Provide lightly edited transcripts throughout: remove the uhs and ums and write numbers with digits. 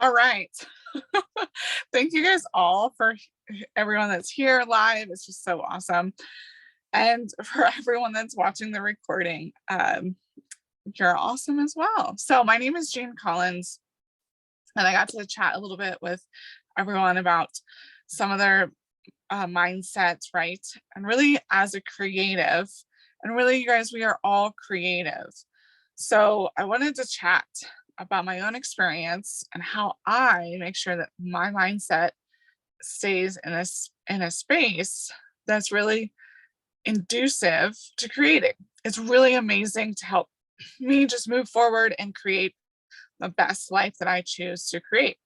All right. Thank you guys all for everyone that's here live. It's just so awesome. And for everyone that's watching the recording, you're awesome as well. So, my name is Jane Collins, and I got to chat a little bit with everyone about some of their mindsets, right? And really, as a creative, and really, you guys, we are all creative. So, I wanted to chat about my own experience and how I make sure that my mindset stays in a space that's really inducive to creating. It's really amazing to help me just move forward and create the best life that I choose to create.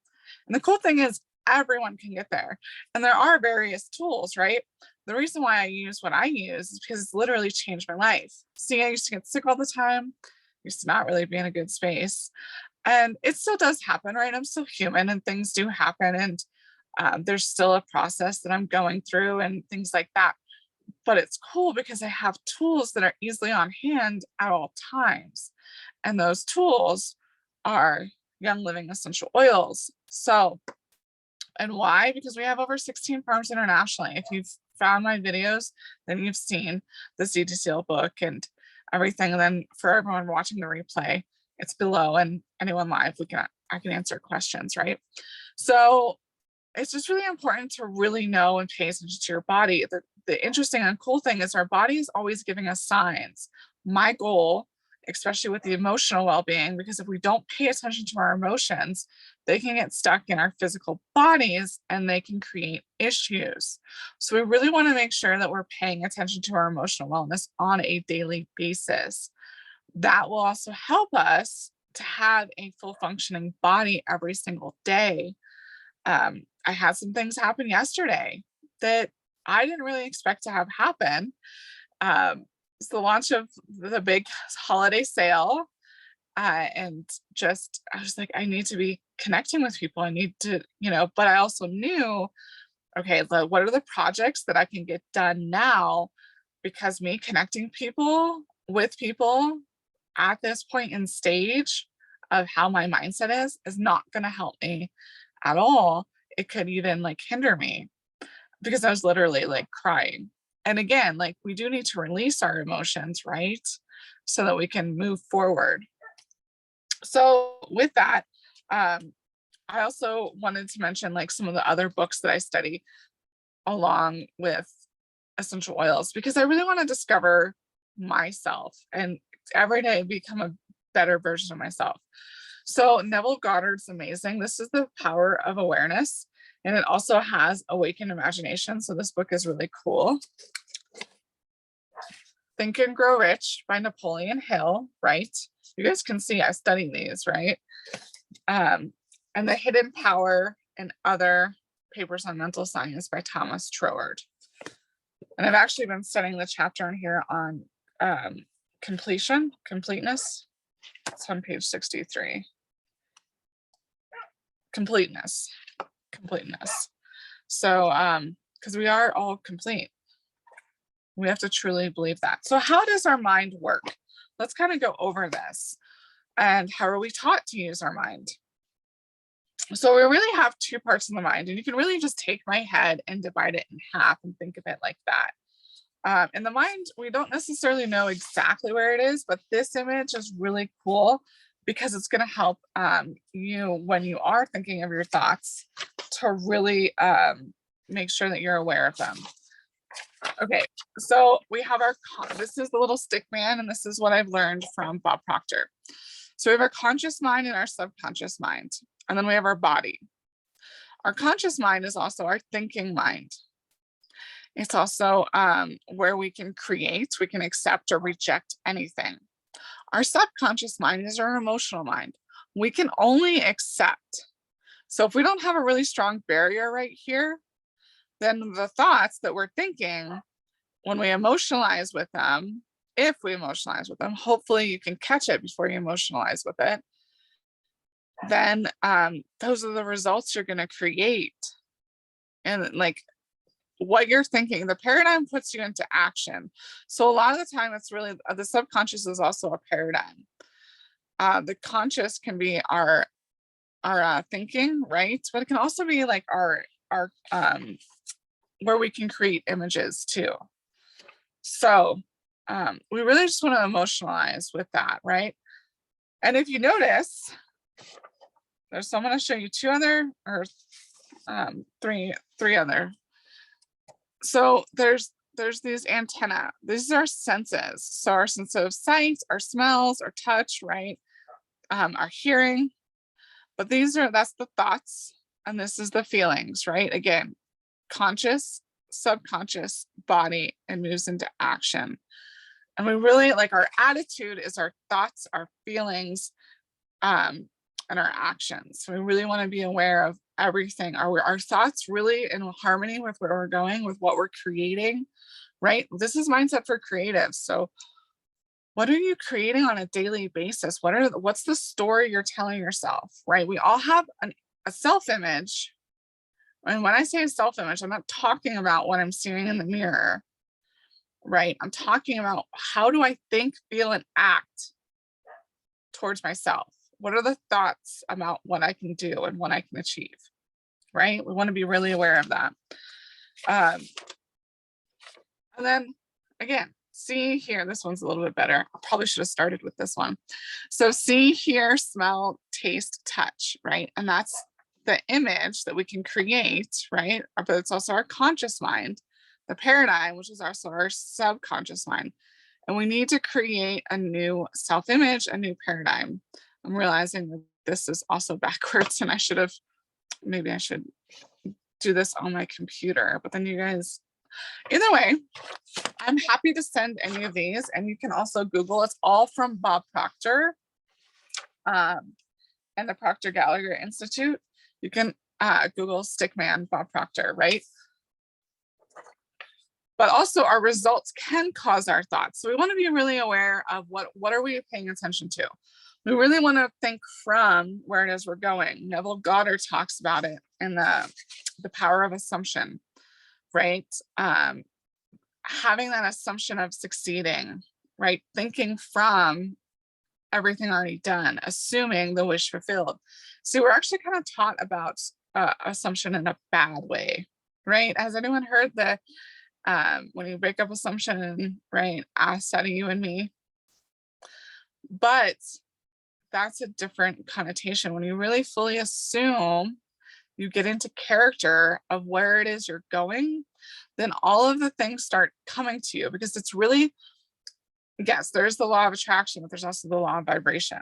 And the cool thing is, everyone can get there. And there are various tools, right? The reason why I use what I use is because it's literally changed my life. See, I used to get sick all the time, used to not really be in a good space. And it still does happen, right? I'm still human and things do happen. And there's still a process that I'm going through and things like that. But it's cool because I have tools that are easily on hand at all times. And those tools are Young Living essential oils. So, and why? Because we have over 16 farms internationally. If you've found my videos, then you've seen the Seed to Seal book and everything. And then for everyone watching the replay, it's below, and anyone live, I can answer questions, right? So it's just really important to really know and pay attention to your body. The interesting and cool thing is our body is always giving us signs. My goal, especially with the emotional well-being, because if we don't pay attention to our emotions, they can get stuck in our physical bodies and they can create issues. So we really want to make sure that we're paying attention to our emotional wellness on a daily basis. That will also help us to have a full functioning body every single day. I had some things happen yesterday that I didn't really expect to have happen. It's the launch of the big holiday sale. And just, I was like, I need to be connecting with people. I need to, but I also knew, okay, what are the projects that I can get done now? Because me connecting people with people at this point in stage of how my mindset is not going to help me at all. It could even like hinder me because I was literally like crying. And again, like we do need to release our emotions, right? So that we can move forward. So with that, I also wanted to mention like some of the other books that I study along with essential oils because I really want to discover myself and every day become a better version of myself. So Neville Goddard's amazing. This is The Power of Awareness, and it also has Awaken Imagination. So this book is really cool. Think and Grow Rich by Napoleon Hill, right? You guys can see I study these, right? And The Hidden Power and Other Papers on Mental Science by Thomas Troward. And I've actually been studying the chapter in here on completeness. It's on page 63. Completeness. So, because we are all complete. We have to truly believe that. So how does our mind work? Let's kind of go over this. And how are we taught to use our mind? So we really have two parts of the mind, and you can really just take my head and divide it in half and think of it like that. In the mind, we don't necessarily know exactly where it is, but this image is really cool because it's going to help you when you are thinking of your thoughts to really make sure that you're aware of them. Okay, so we have this is the little stick man, and this is what I've learned from Bob Proctor. So we have our conscious mind and our subconscious mind, and then we have our body. Our conscious mind is also our thinking mind. It's also where we can create, we can accept or reject anything. Our subconscious mind is our emotional mind. We can only accept. So if we don't have a really strong barrier right here, then the thoughts that we're thinking, when we emotionalize with them, if we emotionalize with them, hopefully you can catch it before you emotionalize with it, then those are the results you're going to create. And like what you're thinking, the paradigm puts you into action. So a lot of the time it's really, the subconscious is also a paradigm. The conscious can be our thinking, right? But it can also be like our where we can create images too. So we really just want to emotionalize with that, right? And if you notice, so I'm going to show you two other, or three other. So there's these antenna. These are senses. So our sense of sight, our smells, our touch, right? Our hearing. But that's the thoughts, and this is the feelings, right? Again, conscious, subconscious, body, and moves into action. And we really like, our attitude is our thoughts, our feelings, and our actions. So we really want to be aware of everything. Are our thoughts really in harmony with where we're going, with what we're creating, right? This is mindset for creatives. So what are you creating on a daily basis? What's the story you're telling yourself, right? We all have a self-image. And when I say self-image, I'm not talking about what I'm seeing in the mirror, right? I'm talking about, how do I think, feel, and act towards myself? What are the thoughts about what I can do and what I can achieve, right? We want to be really aware of that. And then again, see, hear. This one's a little bit better. I probably should have started with this one. So see, hear, smell, taste, touch, right? And that's the image that we can create, right? But it's also our conscious mind, the paradigm, which is also our subconscious mind. And we need to create a new self-image, a new paradigm. I'm realizing that this is also backwards, and maybe I should do this on my computer, but then you guys, either way, I'm happy to send any of these, and you can also Google. It's all from Bob Proctor and the Proctor Gallagher Institute. You can Google Stickman Bob Proctor, right? But also our results can cause our thoughts. So we want to be really aware of what are we paying attention to. We really want to think from where it is we're going. Neville Goddard talks about it in the power of assumption, right? Having that assumption of succeeding, right? Thinking from everything already done, assuming the wish fulfilled. So we're actually kind of taught about assumption in a bad way, right? Has anyone heard the when you break up assumption, right? Asked out of you and me. But that's a different connotation. When you really fully assume, you get into character of where it is you're going, then all of the things start coming to you, because it's really, yes, there's the law of attraction, but there's also the law of vibration.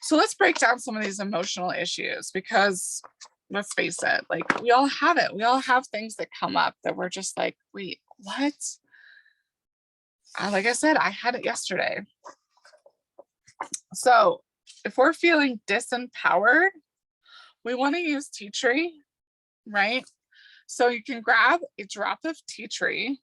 So let's break down some of these emotional issues, because let's face it, like, we all have it. We all have things that come up that we're just like, wait, what? Like I said, I had it yesterday. So if we're feeling disempowered, we want to use tea tree, right? So you can grab a drop of tea tree.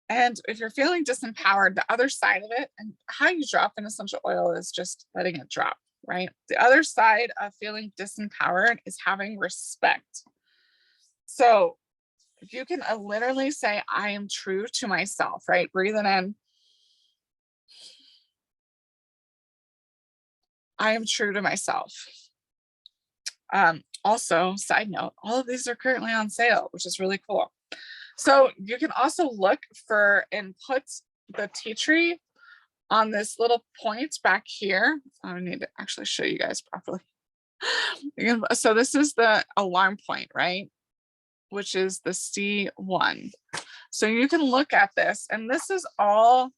And if you're feeling disempowered, the other side of it, and how you drop an essential oil is just letting it drop, right? The other side of feeling disempowered is having respect. So you can literally say, I am true to myself, right? Breathing in. I am true to myself. Also, side note, all of these are currently on sale, which is really cool. So you can also look for and put the tea tree on this little point back here. I need to actually show you guys properly. So this is the alarm point, right? Which is the C1. So you can look at this, and this is all,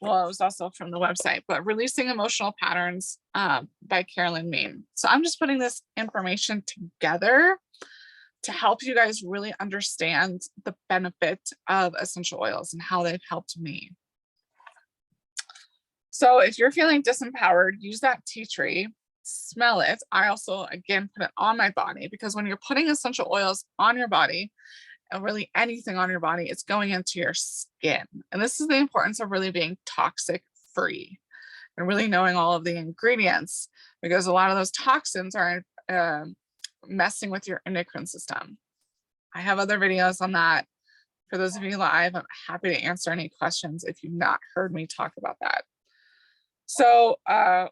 well, it was also from the website, but Releasing Emotional Patterns by Carolyn Main. So I'm just putting this information together to help you guys really understand the benefit of essential oils and how they've helped me. So if you're feeling disempowered, use that tea tree, smell it. I also, again, put it on my body, because when you're putting essential oils on your body, and really anything on your body, it's going into your skin. And this is the importance of really being toxic free and really knowing all of the ingredients, because a lot of those toxins are messing with your endocrine system. I have other videos on that. For those of you live, I'm happy to answer any questions if you've not heard me talk about that. So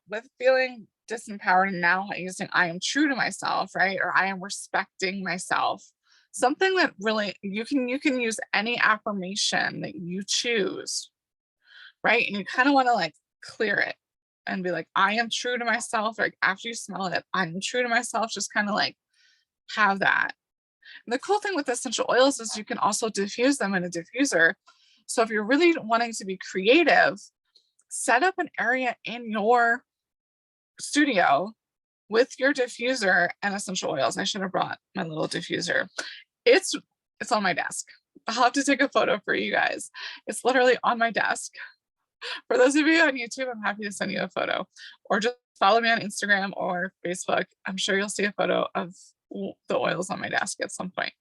with feeling disempowered and now using I am true to myself, right? Or I am respecting myself. Something that really you can use any affirmation that you choose, right? And you kind of want to like clear it and be like, I am true to myself. Like after you smell it, I'm true to myself. Just kind of like have that. And the cool thing with essential oils is you can also diffuse them in a diffuser. So if you're really wanting to be creative, set up an area in your studio with your diffuser and essential oils. I should have brought my little diffuser. It's on my desk. I'll have to take a photo for you guys. It's literally on my desk. For those of you on YouTube, I'm happy to send you a photo, or just follow me on Instagram or Facebook. I'm sure you'll see a photo of the oils on my desk at some point.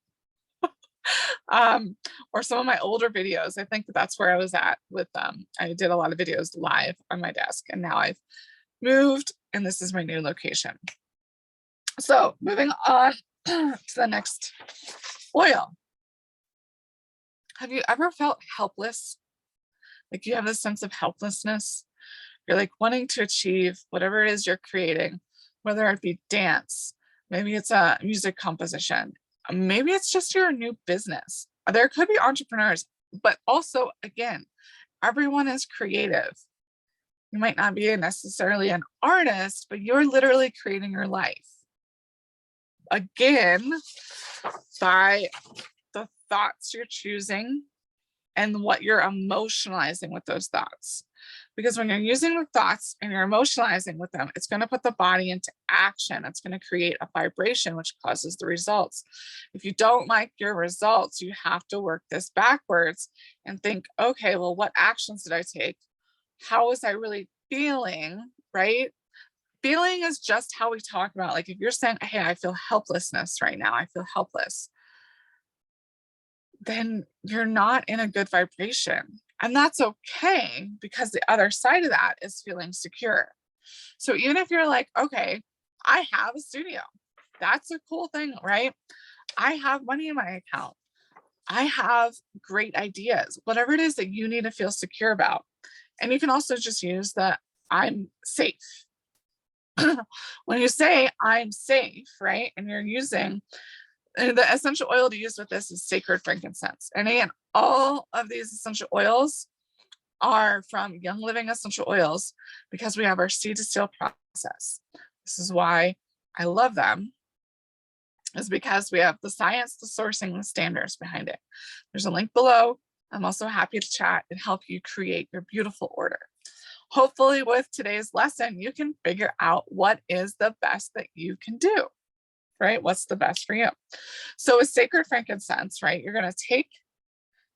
Or some of my older videos. I think that's where I was at with them. I did a lot of videos live on my desk, and now I've moved and this is my new location. So moving on to the next oil. Have you ever felt helpless? Like you have a sense of helplessness? You're like wanting to achieve whatever it is you're creating, whether it be dance, maybe it's a music composition, maybe it's just your new business. There could be entrepreneurs, but also, again, everyone is creative. You might not be necessarily an artist, but you're literally creating your life. Again, by the thoughts you're choosing and what you're emotionalizing with those thoughts. Because when you're using the thoughts and you're emotionalizing with them, it's going to put the body into action. It's going to create a vibration, which causes the results. If you don't like your results, you have to work this backwards and think, okay, well, what actions did I take? How was I really feeling, right? Feeling is just how we talk about, like if you're saying, hey, I feel helplessness right now, I feel helpless, then you're not in a good vibration. And that's okay, because the other side of that is feeling secure. So even if you're like, okay, I have a studio, that's a cool thing, right? I have money in my account. I have great ideas, whatever it is that you need to feel secure about. And you can also just use the I'm safe. When you say I'm safe, right? And you're using the essential oil to use with this is sacred frankincense. And again, all of these essential oils are from Young Living Essential Oils because we have our seed to seal process. This is why I love them, is because we have the science, the sourcing, the standards behind it. There's a link below. I'm also happy to chat and help you create your beautiful order. Hopefully with today's lesson, you can figure out what is the best that you can do, right? What's the best for you? So with sacred frankincense, right, you're going to take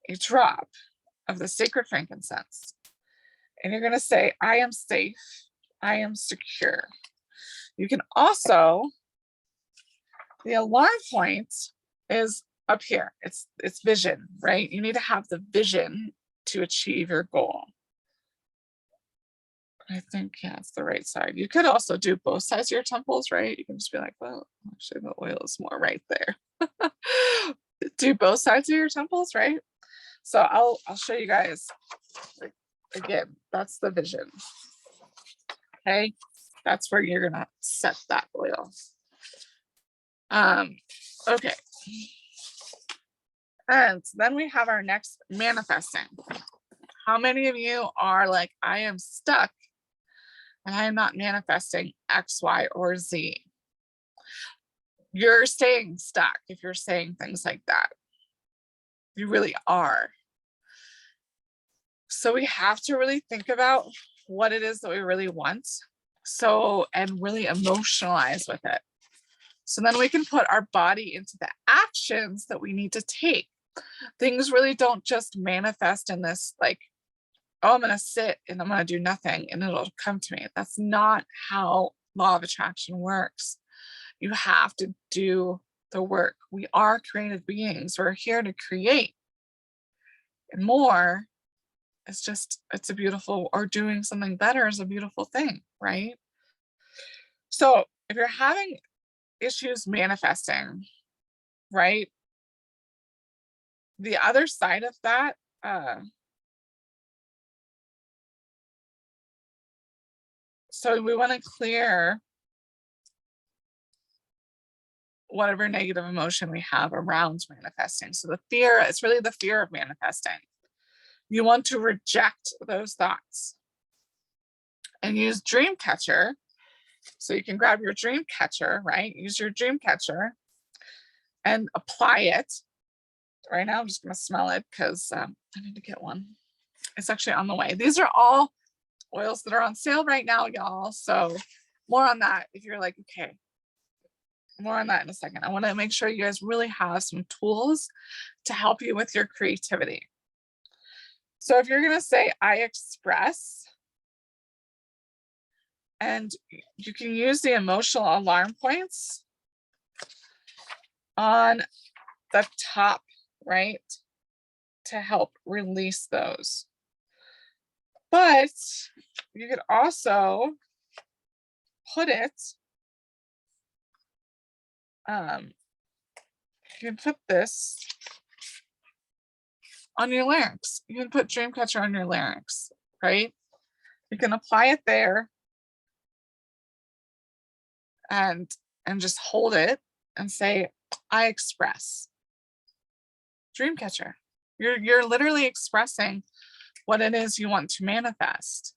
a drop of the sacred frankincense and you're going to say, I am safe, I am secure. You can also, the alarm point is up here. It's vision, right? You need to have the vision to achieve your goal. I think, yeah, it's the right side. You could also do both sides of your temples, right? You can just be like, well, actually the oil is more right there. Do both sides of your temples, right? So I'll show you guys. Like, again, that's the vision. Okay, that's where you're gonna set that oil. Okay. And then we have our next manifesting. How many of you are like, I am stuck and I am not manifesting X, Y, or Z? You're staying stuck if you're saying things like that. You really are. So we have to really think about what it is that we really want. So, and really emotionalize with it. So then we can put our body into the actions that we need to take. Things really don't just manifest in this like, oh, I'm going to sit and I'm going to do nothing and it'll come to me. That's not how law of attraction works. You have to do the work. We are creative beings. We're here to create. And more, it's a beautiful, or doing something better is a beautiful thing, right? So if you're having issues manifesting, right? The other side of that, So we want to clear whatever negative emotion we have around manifesting. So the fear, it's really the fear of manifesting. You want to reject those thoughts and use dream catcher. So you can grab your dream catcher, right? Use your dream catcher and apply it. Right now, I'm just going to smell it because I need to get one. It's actually on the way. These are all oils that are on sale right now, y'all. So more on that if you're like, okay, more on that in a second. I want to make sure you guys really have some tools to help you with your creativity. So if you're going to say, I express, and you can use the emotional alarm points on the top, right, to help release those. But you could also put it, you can put this on your larynx. You can put Dreamcatcher on your larynx, right? You can apply it there and just hold it and say, I express. Dreamcatcher. You're literally expressing what it is you want to manifest,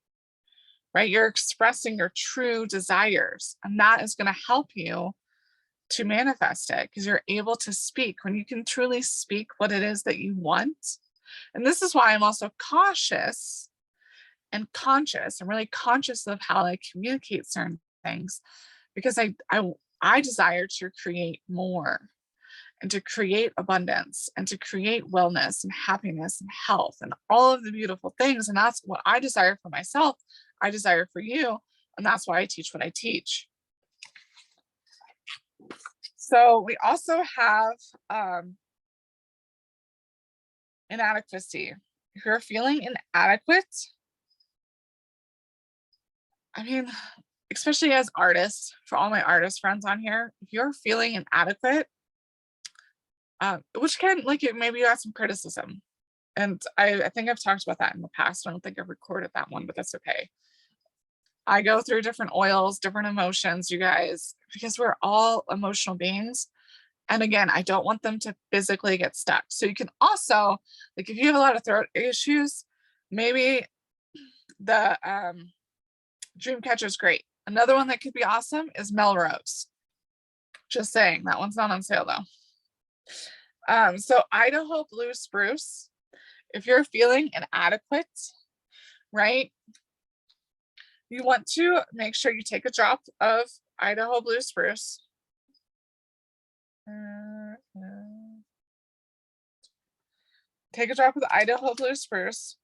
right? You're expressing your true desires, and that is going to help you to manifest it because you're able to speak. When you can truly speak what it is that you want. And this is why I'm also cautious and conscious. I'm really conscious of how I communicate certain things because I desire to create more and to create abundance and to create wellness and happiness and health and all of the beautiful things. And that's what I desire for myself. I desire for you. And that's why I teach what I teach. So we also have inadequacy. If you're feeling inadequate, I mean, especially as artists, for all my artist friends on here, if you're feeling inadequate, which can, like, maybe you have some criticism. And I think I've talked about that in the past. I don't think I've recorded that one, but that's okay. I go through different oils, different emotions, you guys, because we're all emotional beings. And again, I don't want them to physically get stuck. So you can also, like, if you have a lot of throat issues, maybe the Dreamcatcher is great. Another one that could be awesome is Melrose. Just saying, that one's not on sale though. So Idaho Blue Spruce, if you're feeling inadequate, right? You want to make sure you take a drop of Idaho Blue Spruce. Take a drop of the Idaho Blue Spruce.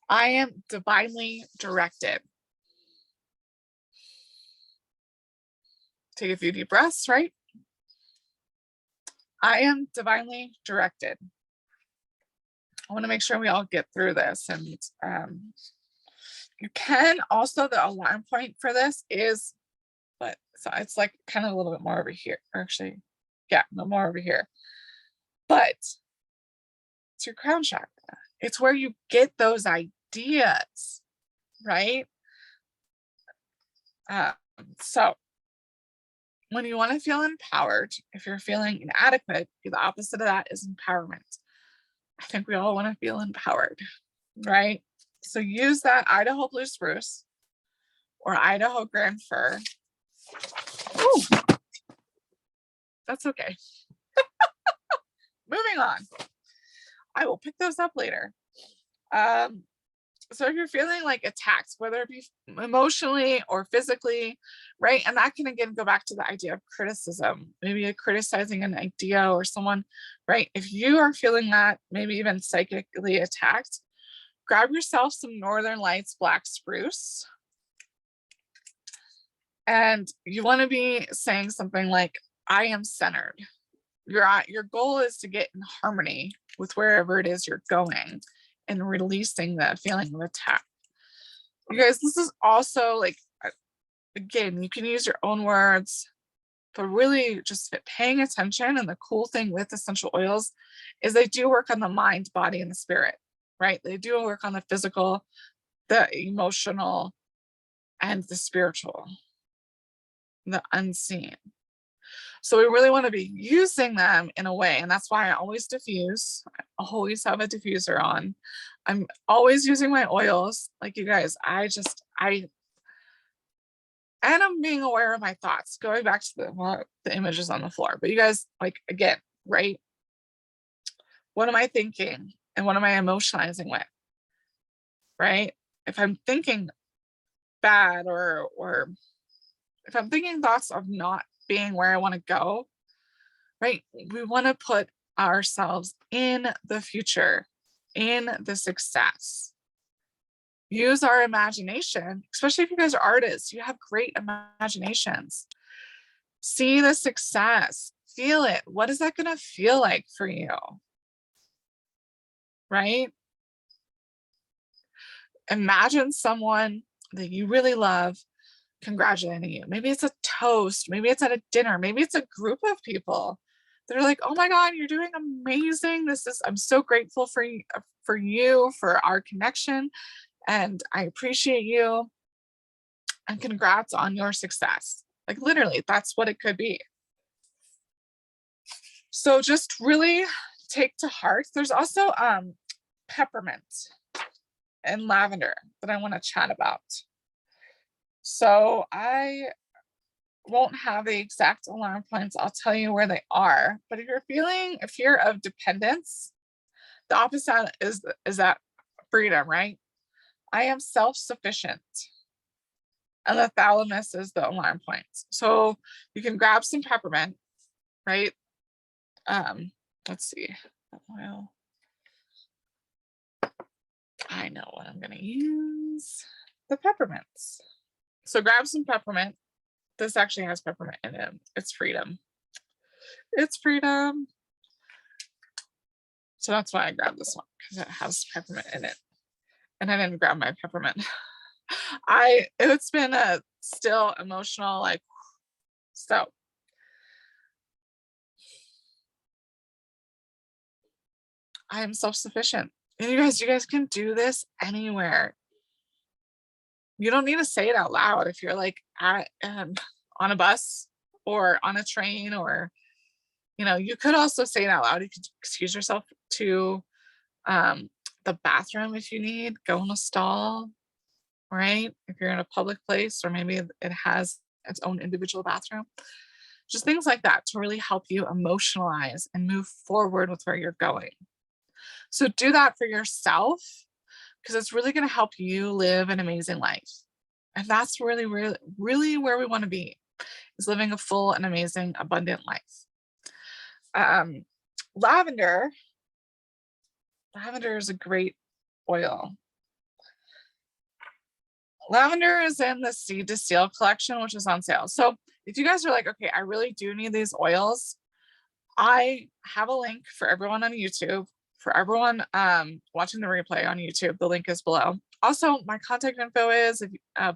I am divinely directed. Take a few deep breaths, right? I am divinely directed. I want to make sure we all get through this. And you can also, the alarm point for this is, but so it's like kind of a little bit more over here, or actually, yeah, no more over here. But it's your crown chakra. It's where you get those ideas, right? So when you want to feel empowered, if you're feeling inadequate, the opposite of that is empowerment. I think we all want to feel empowered, right? So use that Idaho Blue Spruce or Idaho Grand Fir. Ooh, that's okay. Moving on. I will pick those up later. So if you're feeling like attacked, whether it be emotionally or physically, right? And that can again go back to the idea of criticism, maybe you're criticizing an idea or someone, right? If you are feeling that, maybe even psychically attacked, grab yourself some Northern Lights Black Spruce. And you want to be saying something like, I am centered. Your goal is to get in harmony with wherever it is you're going and releasing that feeling of attack. You guys, this is also like, again, you can use your own words, but really just paying attention. And the cool thing with essential oils is they do work on the mind, body, and the spirit, right? They do work on the physical, the emotional, and the spiritual, the unseen. So we really want to be using them in a way. And that's why I always diffuse. I always have a diffuser on. I'm always using my oils. Like you guys, and I'm being aware of my thoughts, going back to the images on the floor. But you guys, like, again, right? What am I thinking? And what am I emotionalizing with? Right? If I'm thinking bad or if I'm thinking thoughts of not being where I want to go, right? We want to put ourselves in the future, in the success. Use our imagination, especially if you guys are artists, you have great imaginations. See the success, feel it. What is that going to feel like for you? Right? Imagine someone that you really love congratulating you. Maybe it's a toast, maybe it's at a dinner, maybe it's a group of people. They're like, oh my God, you're doing amazing. I'm so grateful for you, for our connection. And I appreciate you. And congrats on your success. Like literally, that's what it could be. So just really take to heart. There's also peppermint and lavender that I want to chat about. So I won't have the exact alarm points. I'll tell you where they are. But if you're feeling a fear of dependence, the opposite is that freedom, right? I am self-sufficient. And the thalamus is the alarm points. So you can grab some peppermint, right? Let's see. Oil. I know what I'm going to use. The peppermints. So grab some peppermint. This actually has peppermint in it. It's freedom. It's freedom. So that's why I grabbed this one, because it has peppermint in it. And I didn't grab my peppermint. It's been a still emotional, like, so. I am self-sufficient. And you guys can do this anywhere. You don't need to say it out loud if you're like on a bus or on a train, or you could also say it out loud. You could excuse yourself to the bathroom if you need, go in a stall, right? If you're in a public place, or maybe it has its own individual bathroom. Just things like that to really help you emotionalize and move forward with where you're going. So do that for yourself, because it's really going to help you live an amazing life. And that's really, really, really where we want to be, is living a full and amazing, abundant life. Lavender is a great oil. Lavender is in the Seed to Seal collection, which is on sale. So if you guys are like, okay, I really do need these oils, I have a link for everyone on YouTube. For everyone watching the replay on YouTube, the link is below. Also, my contact info is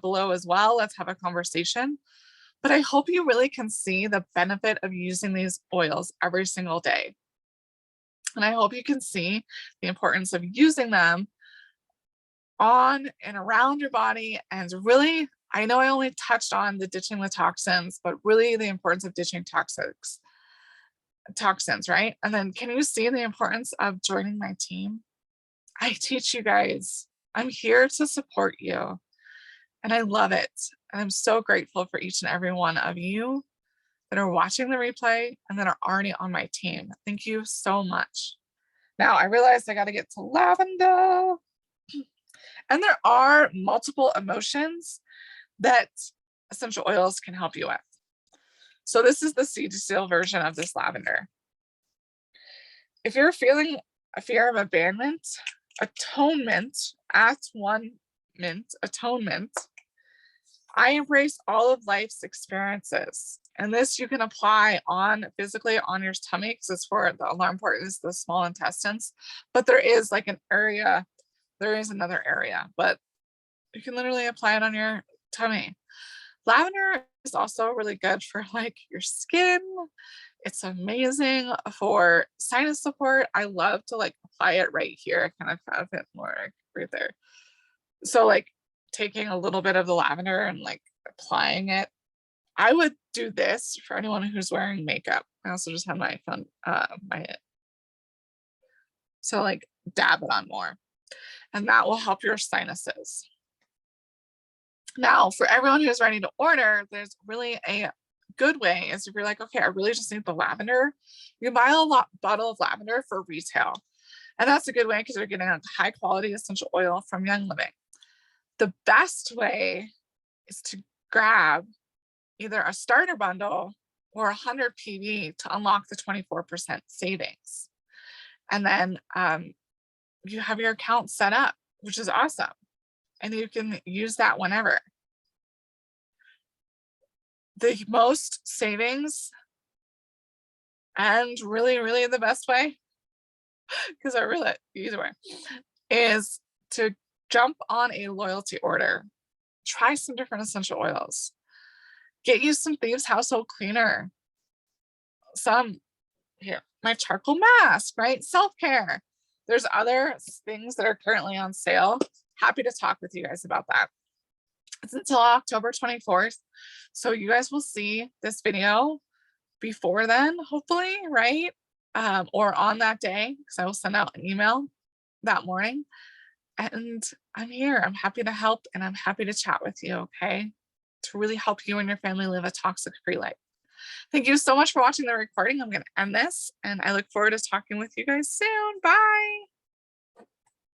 below as well. Let's have a conversation. But I hope you really can see the benefit of using these oils every single day. And I hope you can see the importance of using them on and around your body. And really, I know I only touched on the ditching the toxins, but really the importance of ditching toxins, right? And then can you see the importance of joining my team? I teach you guys. I'm here to support you. And I love it. And I'm so grateful for each and every one of you that are watching the replay and that are already on my team. Thank you so much. Now I realized I got to get to lavender. And there are multiple emotions that essential oils can help you with. So this is the Seed to Seal version of this lavender. If you're feeling a fear of abandonment, atonement, I embrace all of life's experiences. And this you can apply physically on your tummy, because it's for the alarm port is the small intestines. But there is like another area, but you can literally apply it on your tummy. Lavender is also really good for like your skin. It's amazing for sinus support. I love to like apply it right here. I kind of have it more right there. So like taking a little bit of the lavender and like applying it. I would do this for anyone who's wearing makeup. I also just have my phone, so like dab it on more, and that will help your sinuses. Now, for everyone who's ready to order, there's really a good way is if you're like, okay, I really just need the lavender, you can buy a bottle of lavender for retail. And that's a good way because you're getting a high quality essential oil from Young Living. The best way is to grab either a starter bundle or 100 PV to unlock the 24% savings. And then you have your account set up, which is awesome. And you can use that whenever. The most savings and really, really the best way, because I really, either way, is to jump on a loyalty order. Try some different essential oils. Get you some Thieves Household Cleaner. Some, here, my charcoal mask, right? Self-care. There's other things that are currently on sale. Happy to talk with you guys about that. It's until October 24th. So you guys will see this video before then, hopefully, right? Or on that day, because I will send out an email that morning. And I'm here. I'm happy to help and I'm happy to chat with you, okay? To really help you and your family live a toxic-free life. Thank you so much for watching the recording. I'm going to end this and I look forward to talking with you guys soon. Bye.